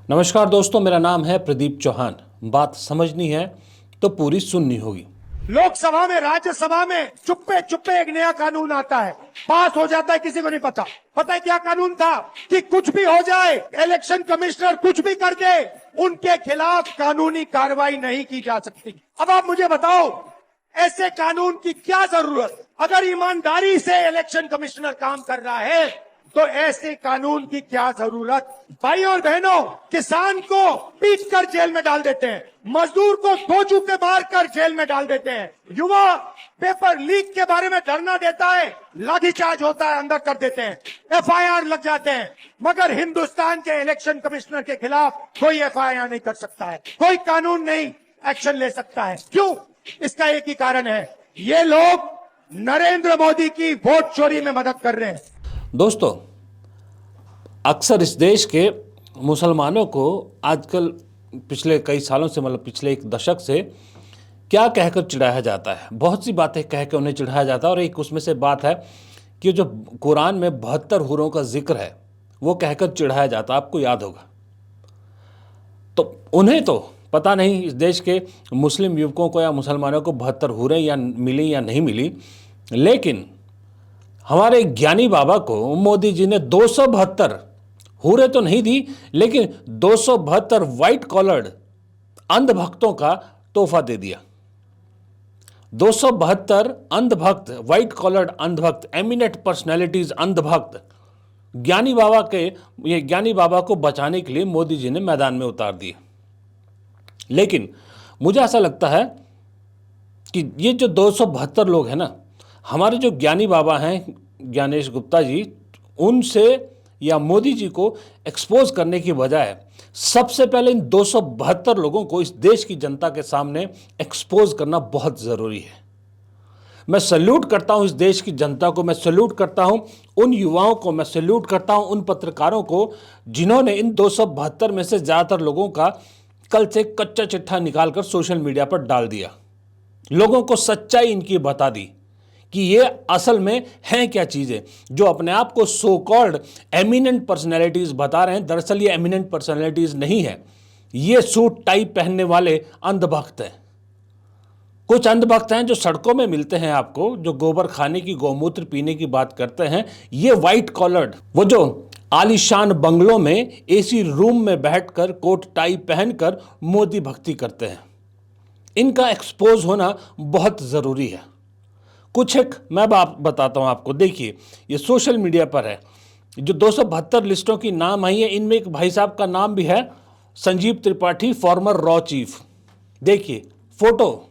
नमस्कार दोस्तों, मेरा नाम है प्रदीप चौहान। बात समझनी है तो पूरी सुननी होगी। लोकसभा में, राज्यसभा में चुप्पे चुप्पे एक नया कानून आता है, पास हो जाता है, किसी को नहीं पता। पता है क्या कानून था? कि कुछ भी हो जाए, इलेक्शन कमिश्नर कुछ भी कर दे, उनके खिलाफ कानूनी कार्रवाई नहीं की जा सकती। अब आप मुझे बताओ, ऐसे कानून की क्या जरूरत? अगर ईमानदारी से इलेक्शन कमिश्नर काम कर रहा है तो ऐसे कानून की क्या जरूरत? भाई और बहनों, किसान को पीट कर जेल में डाल देते हैं, मजदूर को दो जूते मारकर जेल में डाल देते हैं, युवा पेपर लीक के बारे में धरना देता है, लाठीचार्ज होता है, अंदर कर देते हैं, एफआईआर लग जाते हैं। मगर हिंदुस्तान के इलेक्शन कमिश्नर के खिलाफ कोई एफआईआर नहीं कर सकता है, कोई कानून नहीं एक्शन ले सकता है। क्यों? इसका एक ही कारण है, ये लोग नरेंद्र मोदी की वोट चोरी में मदद कर रहे हैं। दोस्तों, अक्सर इस देश के मुसलमानों को आजकल पिछले कई सालों से, मतलब पिछले एक दशक से क्या कहकर चिढ़ाया जाता है। बहुत सी बातें कह के उन्हें चिढ़ाया जाता है और एक उसमें से बात है कि जो कुरान में 72 हूरों का जिक्र है वो कहकर चिढ़ाया जाता है, आपको याद होगा। तो उन्हें तो पता नहीं इस देश के मुस्लिम युवकों को या मुसलमानों को 72 हूरें या मिली या नहीं मिली, लेकिन हमारे ज्ञानी बाबा को मोदी जी ने 272 हूरें तो नहीं दी, लेकिन 272 व्हाइट कॉलर्ड अंधभक्तों का तोहफा दे दिया। 272 अंधभक्त, व्हाइट कॉलर्ड अंधभक्त, एमिनेंट पर्सनैलिटीज अंधभक्त ज्ञानी बाबा को बचाने के लिए मोदी जी ने मैदान में उतार दिए। लेकिन मुझे ऐसा लगता है कि ये जो 272 लोग हैं ना, हमारे जो ज्ञानी बाबा हैं ज्ञानेश गुप्ता जी, उनसे या मोदी जी को एक्सपोज करने की बजाय सबसे पहले इन 272 लोगों को इस देश की जनता के सामने एक्सपोज करना बहुत ज़रूरी है। मैं सैल्यूट करता हूं इस देश की जनता को, मैं सैल्यूट करता हूं उन युवाओं को, मैं सैल्यूट करता हूं उन पत्रकारों को जिन्होंने इन 272 में से ज़्यादातर लोगों का कल से कच्चा चिट्ठा निकालकर सोशल मीडिया पर डाल दिया, लोगों को सच्चाई इनकी बता दी कि ये असल में हैं क्या चीज़ें। जो अपने आप को सो कॉल्ड एमिनेंट पर्सनैलिटीज़ बता रहे हैं, दरअसल ये एमिनेंट पर्सनैलिटीज़ नहीं है, ये सूट टाई पहनने वाले अंधभक्त हैं। कुछ अंधभक्त हैं जो सड़कों में मिलते हैं आपको, जो गोबर खाने की, गौमूत्र पीने की बात करते हैं। ये व्हाइट कॉलर्ड, वो जो आलीशान बंगलों में एसी रूम में बैठकर कोट टाई पहनकर मोदी भक्ति करते हैं, इनका एक्सपोज होना बहुत ज़रूरी है। कुछ एक मैं बताता हूं आपको। देखिए, ये सोशल मीडिया पर है, जो 272 लिस्टों की नाम आई है, इनमें एक भाई साहब का नाम भी है, Sanjeev Tripathi, farmer raw chief. देखिए फोटो,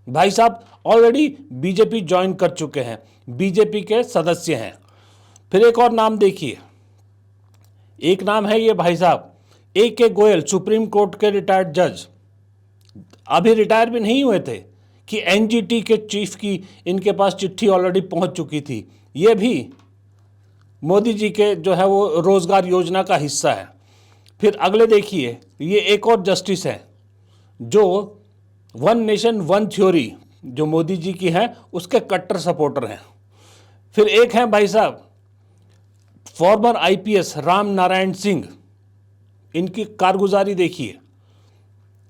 भाई साहब ऑलरेडी बीजेपी ज्वाइन कर चुके हैं, बीजेपी के सदस्य हैं। फिर एक और नाम देखिए, एक नाम है ये भाई साहब AK गोयल, सुप्रीम कोर्ट के रिटायर्ड जज, अभी रिटायर भी नहीं हुए थे कि NGT के चीफ की इनके पास चिट्ठी ऑलरेडी पहुंच चुकी थी। ये भी मोदी जी के जो है वो रोजगार योजना का हिस्सा है। फिर अगले देखिए, ये एक और जस्टिस है जो वन नेशन वन थ्योरी जो मोदी जी की है उसके कट्टर सपोर्टर हैं। फिर एक है भाई साहब फॉर्मर IPS राम नारायण सिंह, इनकी कारगुजारी देखिए।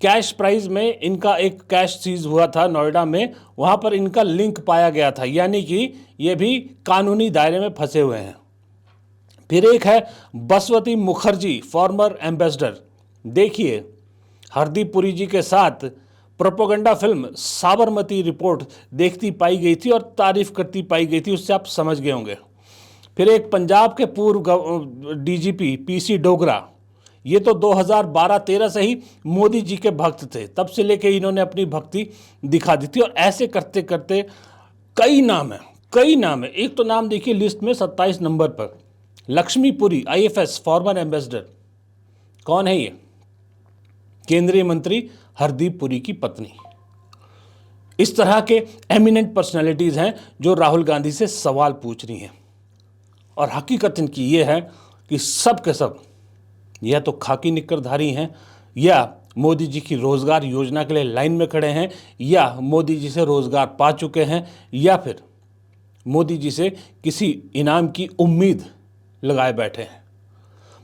कैश प्राइस में इनका एक कैश सीज हुआ था नोएडा में, वहाँ पर इनका लिंक पाया गया था, यानी कि ये भी कानूनी दायरे में फंसे हुए हैं। फिर एक है बसवती मुखर्जी, फॉर्मर एम्बेसडर। देखिए, हरदीप पुरी जी के साथ प्रोपेगेंडा फिल्म साबरमती रिपोर्ट देखती पाई गई थी और तारीफ करती पाई गई थी, उससे आप समझ गए होंगे। फिर एक पंजाब के पूर्व DGP PC डोगरा, ये तो 2012-13 से ही मोदी जी के भक्त थे, तब से लेके इन्होंने अपनी भक्ति दिखा दी थी। और ऐसे करते करते कई नाम है। एक तो नाम देखिए लिस्ट में 27 नंबर पर, लक्ष्मीपुरी IFS, फॉर्मर एम्बेसडर। कौन है ये? केंद्रीय मंत्री हरदीप पुरी की पत्नी। इस तरह के एमिनेंट पर्सनैलिटीज हैं जो राहुल गांधी से सवाल पूछ रही हैं। और हकीकत इनकी ये है कि सब के सब या तो खाकी निक्करधारी हैं, या मोदी जी की रोज़गार योजना के लिए लाइन में खड़े हैं, या मोदी जी से रोज़गार पा चुके हैं, या फिर मोदी जी से किसी इनाम की उम्मीद लगाए बैठे हैं।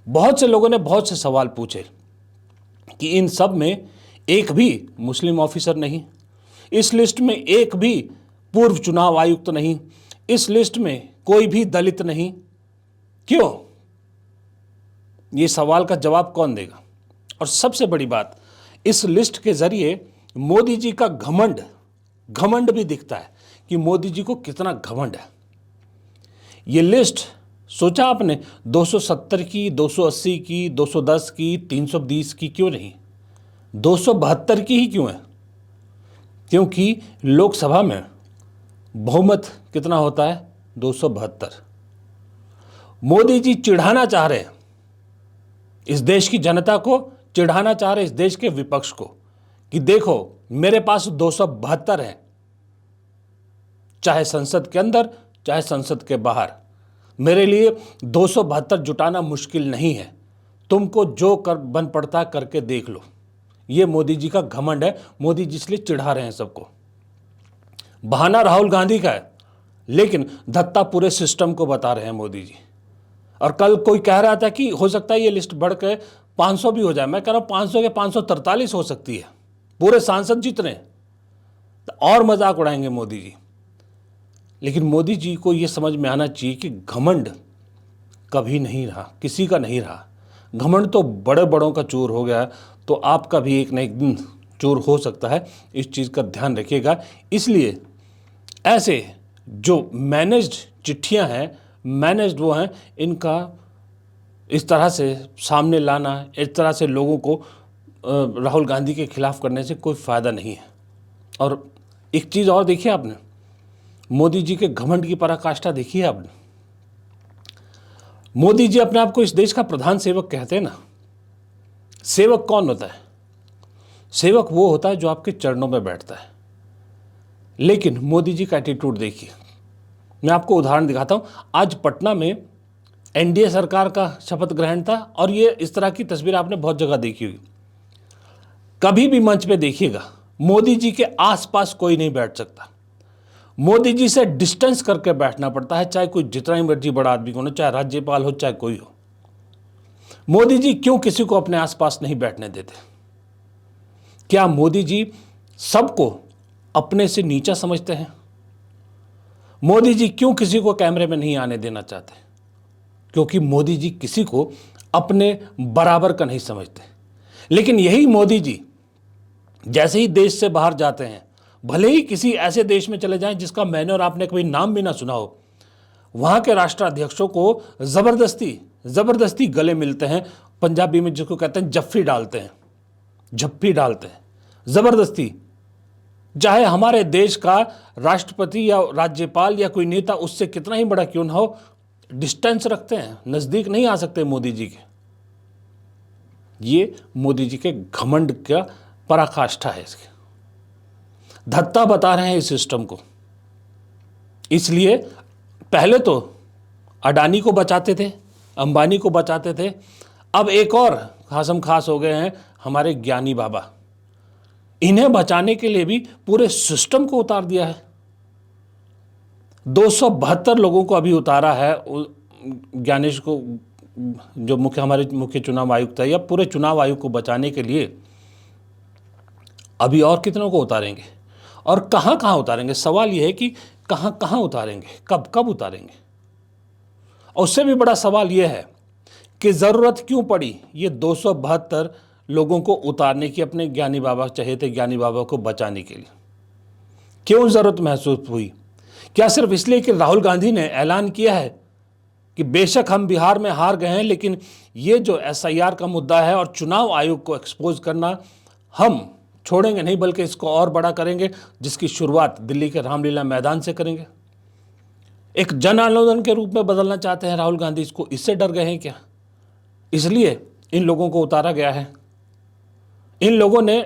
बहुत से लोगों ने बहुत से सवाल पूछे कि इन सब में एक भी मुस्लिम ऑफिसर नहीं, इस लिस्ट में एक भी पूर्व चुनाव आयुक्त नहीं, इस लिस्ट में कोई भी दलित नहीं। क्यों? ये सवाल का जवाब कौन देगा? और सबसे बड़ी बात, इस लिस्ट के जरिए मोदी जी का घमंड भी दिखता है कि मोदी जी को कितना घमंड है। ये लिस्ट सोचा आपने 270 की, 280 की, 210 की, 320 की क्यों नहीं, 272 की ही क्यों है? क्योंकि लोकसभा में बहुमत कितना होता है? 272। मोदी जी चिढ़ाना चाह रहे हैं इस देश की जनता को, चिढ़ाना चाह रहे हैं इस देश के विपक्ष को कि देखो मेरे पास 272 है, चाहे संसद के अंदर चाहे संसद के बाहर, मेरे लिए 272 जुटाना मुश्किल नहीं है, तुमको जो कर बन पड़ता करके देख लो। ये मोदी जी का घमंड है, मोदी जी इसलिए चिढ़ा रहे हैं सबको। बहाना राहुल गांधी का है, लेकिन धत्ता पूरे सिस्टम को बता रहे हैं मोदी जी। और कल कोई कह रहा था कि हो सकता है ये लिस्ट बढ़ के 500 भी हो जाए। मैं कह रहा हूं 500 के 543 हो सकती है, पूरे सांसद जितने, तो और मजाक उड़ाएंगे मोदी जी। लेकिन मोदी जी को ये समझ में आना चाहिए कि घमंड कभी नहीं रहा, किसी का नहीं रहा। घमंड तो बड़े बड़ों का चूर हो गया, तो आपका भी एक न एक दिन चूर हो सकता है। इस चीज़ का ध्यान रखिएगा। इसलिए ऐसे जो मैनेज्ड चिट्ठियां हैं, मैनेज्ड वो हैं, इनका इस तरह से सामने लाना, इस तरह से लोगों को राहुल गांधी के खिलाफ करने से कोई फ़ायदा नहीं है। और एक चीज़ और देखिए आपने, मोदी जी के घमंड की पराकाष्ठा देखी है आपने। मोदी जी अपने आप को इस देश का प्रधान सेवक कहते हैं ना। सेवक कौन होता है? सेवक वो होता है जो आपके चरणों में बैठता है। लेकिन मोदी जी का एटीट्यूड देखिए। मैं आपको उदाहरण दिखाता हूं। आज पटना में एनडीए सरकार का शपथ ग्रहण था, और ये इस तरह की तस्वीर आपने बहुत जगह देखी होगी। कभी भी मंच पे देखिएगा, मोदी जी के आसपास कोई नहीं बैठ सकता। मोदी जी से डिस्टेंस करके बैठना पड़ता है, चाहे कोई जितना ही मर्जी बड़ा आदमी हो, चाहे राज्यपाल हो, चाहे कोई हो। मोदी जी क्यों किसी को अपने आसपास नहीं बैठने देते? क्या मोदी जी सबको अपने से नीचा समझते हैं? मोदी जी क्यों किसी को कैमरे में नहीं आने देना चाहते? क्योंकि मोदी जी किसी को अपने बराबर का नहीं समझते। लेकिन यही मोदी जी जैसे ही देश से बाहर जाते हैं, भले ही किसी ऐसे देश में चले जाएं जिसका मैंने और आपने कभी नाम भी ना सुना हो, वहां के राष्ट्राध्यक्षों को जबरदस्ती गले मिलते हैं। पंजाबी में जिसको कहते हैं जफ्फी डालते हैं, झप्पी डालते हैं जबरदस्ती। चाहे हमारे देश का राष्ट्रपति या राज्यपाल या कोई नेता उससे कितना ही बड़ा क्यों ना हो, डिस्टेंस रखते हैं, नजदीक नहीं आ सकते मोदी जी के। ये मोदी जी के घमंड का पराकाष्ठा है। इसके धत्ता बता रहे हैं इस सिस्टम को। इसलिए पहले तो अडानी को बचाते थे, अंबानी को बचाते थे, अब एक और खासम खास हो गए हैं हमारे ज्ञानी बाबा। इन्हें बचाने के लिए भी पूरे सिस्टम को उतार दिया है। 272 लोगों को अभी उतारा है। ज्ञानेश को, जो हमारे मुख्य चुनाव आयुक्त है, या पूरे चुनाव आयोग को बचाने के लिए अभी और कितनों को उतारेंगे और कहां कहां उतारेंगे? सवाल यह है कि कहां कहां उतारेंगे, कब कब उतारेंगे? और उससे भी बड़ा सवाल यह है कि ज़रूरत क्यों पड़ी ये 272 लोगों को उतारने की, अपने ज्ञानी बाबा चहेते ज्ञानी बाबा को बचाने के लिए? क्यों ज़रूरत महसूस हुई? क्या सिर्फ इसलिए कि राहुल गांधी ने ऐलान किया है कि बेशक हम बिहार में हार गए हैं, लेकिन ये जो एसआईआर का मुद्दा है और चुनाव आयोग को एक्सपोज करना हम छोड़ेंगे नहीं, बल्कि इसको और बड़ा करेंगे, जिसकी शुरुआत दिल्ली के रामलीला मैदान से करेंगे। एक जन आंदोलन के रूप में बदलना चाहते हैं राहुल गांधी इसको। इससे डर गए हैं क्या? इसलिए इन लोगों को उतारा गया है। इन लोगों ने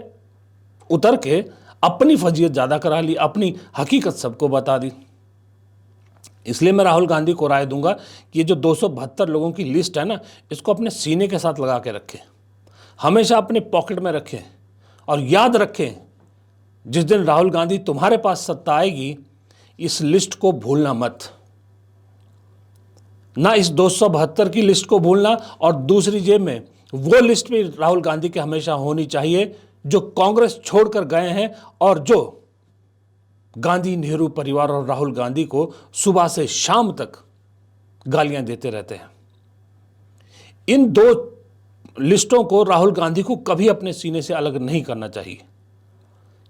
उतर के अपनी फजीयत ज़्यादा करा ली, अपनी हकीकत सबको बता दी। इसलिए मैं राहुल गांधी को राय दूंगा कि ये जो 272 लोगों की लिस्ट है ना, इसको अपने सीने के साथ लगा के रखें, हमेशा अपने पॉकेट में रखें, और याद रखें जिस दिन राहुल गांधी तुम्हारे पास सत्ता आएगी, इस लिस्ट को भूलना मत। ना इस 272 की लिस्ट को भूलना, और दूसरी जेब में वो लिस्ट भी राहुल गांधी के हमेशा होनी चाहिए जो कांग्रेस छोड़कर गए हैं और जो गांधी नेहरू परिवार और राहुल गांधी को सुबह से शाम तक गालियां देते रहते हैं। इन दो लिस्टों को राहुल गांधी को कभी अपने सीने से अलग नहीं करना चाहिए,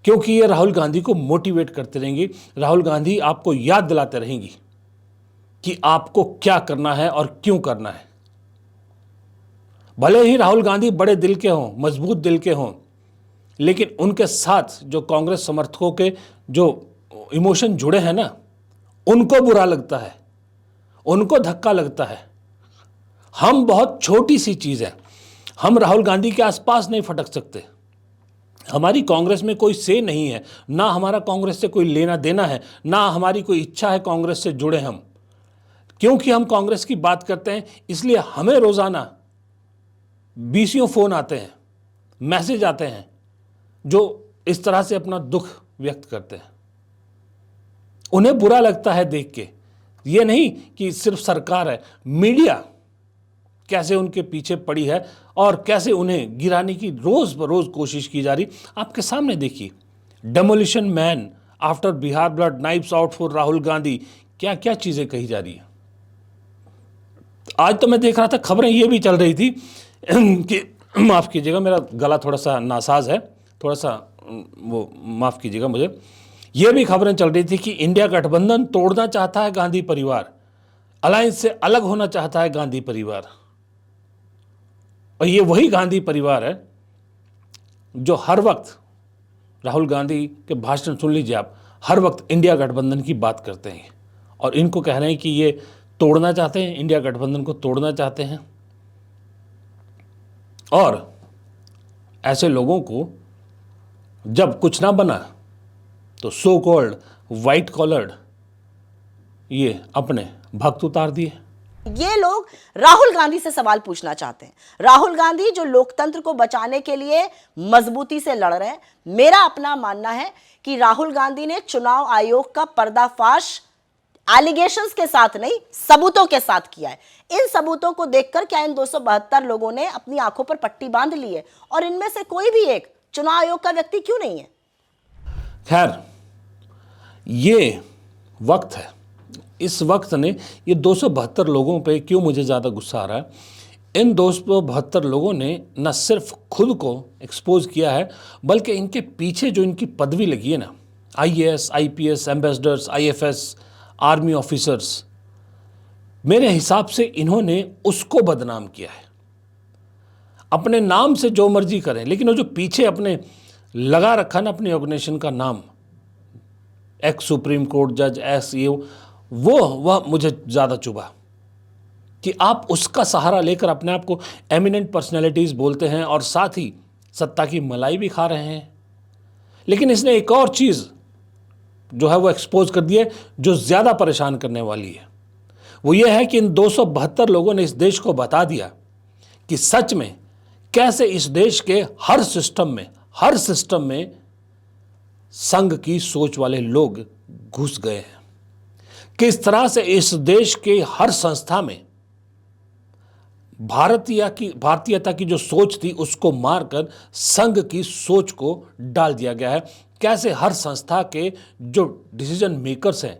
क्योंकि ये राहुल गांधी को मोटिवेट करते रहेंगी। राहुल गांधी आपको याद दिलाते रहेंगी कि आपको क्या करना है और क्यों करना है। भले ही राहुल गांधी बड़े दिल के हों, मजबूत दिल के हों, लेकिन उनके साथ जो कांग्रेस समर्थकों के जो इमोशन जुड़े हैं ना, उनको बुरा लगता है, उनको धक्का लगता है। हम बहुत छोटी सी चीज़ है, हम राहुल गांधी के आसपास नहीं फटक सकते। हमारी कांग्रेस में कोई से नहीं है, ना हमारा कांग्रेस से कोई लेना देना है, ना हमारी कोई इच्छा है कांग्रेस से जुड़े हम। क्योंकि हम कांग्रेस की बात करते हैं, इसलिए हमें रोज़ाना 20 फ़ोन आते हैं, मैसेज आते हैं, जो इस तरह से अपना दुख व्यक्त करते हैं। उन्हें बुरा लगता है देख के। ये नहीं कि सिर्फ सरकार है, मीडिया कैसे उनके पीछे पड़ी है और कैसे उन्हें गिराने की रोज बरोज कोशिश की जा रही। आपके सामने देखिए, demolition man after Bihar blood, knifes out for Rahul Gandhi, क्या क्या चीजें कही जा रही है। आज तो मैं देख रहा था, खबरें ये भी चल रही थी कि माफ कीजिएगा, मेरा गला थोड़ा सा नासाज है, थोड़ा सा वो माफ कीजिएगा मुझे। ये भी खबरें चल रही थी कि इंडिया गठबंधन तोड़ना चाहता है गांधी परिवार, अलायंस से अलग होना चाहता है गांधी परिवार। और ये वही गांधी परिवार है जो हर वक्त, राहुल गांधी के भाषण सुन लीजिए आप, हर वक्त इंडिया गठबंधन की बात करते हैं और इनको कह रहे हैं कि ये तोड़ना चाहते हैं, इंडिया गठबंधन को तोड़ना चाहते हैं। और ऐसे लोगों को जब कुछ ना बना तो सो कॉल्ड व्हाइट कॉलर्ड ये अपने भक्त उतार दिए। ये लोग राहुल गांधी से सवाल पूछना चाहते हैं। राहुल गांधी जो लोकतंत्र को बचाने के लिए मजबूती से लड़ रहे हैं। मेरा अपना मानना है कि राहुल गांधी ने चुनाव आयोग का पर्दाफाश एलिगेशंस के साथ नहीं, सबूतों के साथ किया है। इन सबूतों को देखकर क्या इन 272 लोगों ने अपनी आंखों पर पट्टी बांध ली है? और इनमें से कोई भी एक चुनाव आयोग का व्यक्ति क्यों नहीं है? खैर, ये वक्त है, इस वक्त ने ये 272 लोगों पे क्यों मुझे ज़्यादा गुस्सा आ रहा है, इन 272 लोगों ने न सिर्फ खुद को एक्सपोज किया है, बल्कि इनके पीछे जो इनकी पदवी लगी है ना, IAS, IPS, ambassadors, IFS, army officers, मेरे हिसाब से इन्होंने उसको बदनाम किया है। अपने नाम से जो मर्जी करें, लेकिन वो जो पीछे अपने लगा रखा ना अपनी ऑर्गेनाइजेशन का नाम, एक्स सुप्रीम कोर्ट जज, एक्स ये, वह मुझे ज़्यादा चुभा कि आप उसका सहारा लेकर अपने आप को एमिनेंट पर्सनैलिटीज़ बोलते हैं और साथ ही सत्ता की मलाई भी खा रहे हैं। लेकिन इसने एक और चीज़ जो है वो एक्सपोज कर दी है जो ज़्यादा परेशान करने वाली है। वो ये है कि इन 272 लोगों ने इस देश को बता दिया कि सच में कैसे इस देश के हर सिस्टम में संघ की सोच वाले लोग घुस गए हैं। किस तरह से इस देश के हर संस्था में भारतीयता की जो सोच थी उसको मारकर संघ की सोच को डाल दिया गया है। कैसे हर संस्था के जो डिसीजन मेकर्स हैं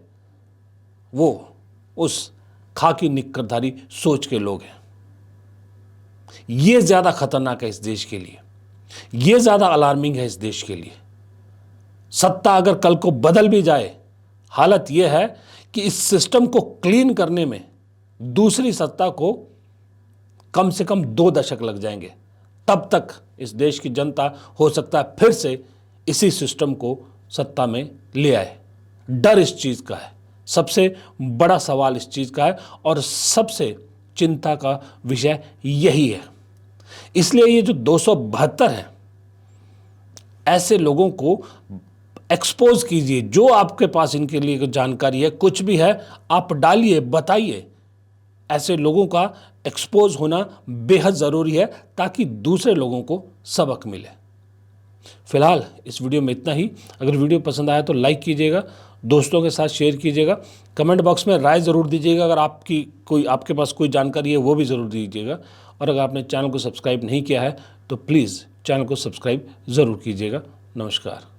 वो उस खाकी निक्करधारी सोच के लोग हैं। ये ज़्यादा खतरनाक है इस देश के लिए, ये ज़्यादा अलार्मिंग है इस देश के लिए। सत्ता अगर कल को बदल भी जाए, हालत यह है कि इस सिस्टम को क्लीन करने में दूसरी सत्ता को कम से कम 2 दशक लग जाएंगे। तब तक इस देश की जनता हो सकता है फिर से इसी सिस्टम को सत्ता में ले आए। डर इस चीज़ का है, सबसे बड़ा सवाल इस चीज़ का है और सबसे चिंता का विषय यही है। इसलिए ये जो 272 हैं, ऐसे लोगों को एक्सपोज कीजिए। जो आपके पास इनके लिए जानकारी है, कुछ भी है, आप डालिए, बताइए। ऐसे लोगों का एक्सपोज होना बेहद ज़रूरी है ताकि दूसरे लोगों को सबक मिले। फिलहाल इस वीडियो में इतना ही। अगर वीडियो पसंद आया तो लाइक कीजिएगा, दोस्तों के साथ शेयर कीजिएगा। कमेंट बॉक्स में राय ज़रूर दीजिएगा। अगर आपके पास कोई जानकारी है वो भी ज़रूर दीजिएगा। और अगर आपने चैनल को सब्सक्राइब नहीं किया है तो प्लीज़ चैनल को सब्सक्राइब ज़रूर कीजिएगा। नमस्कार।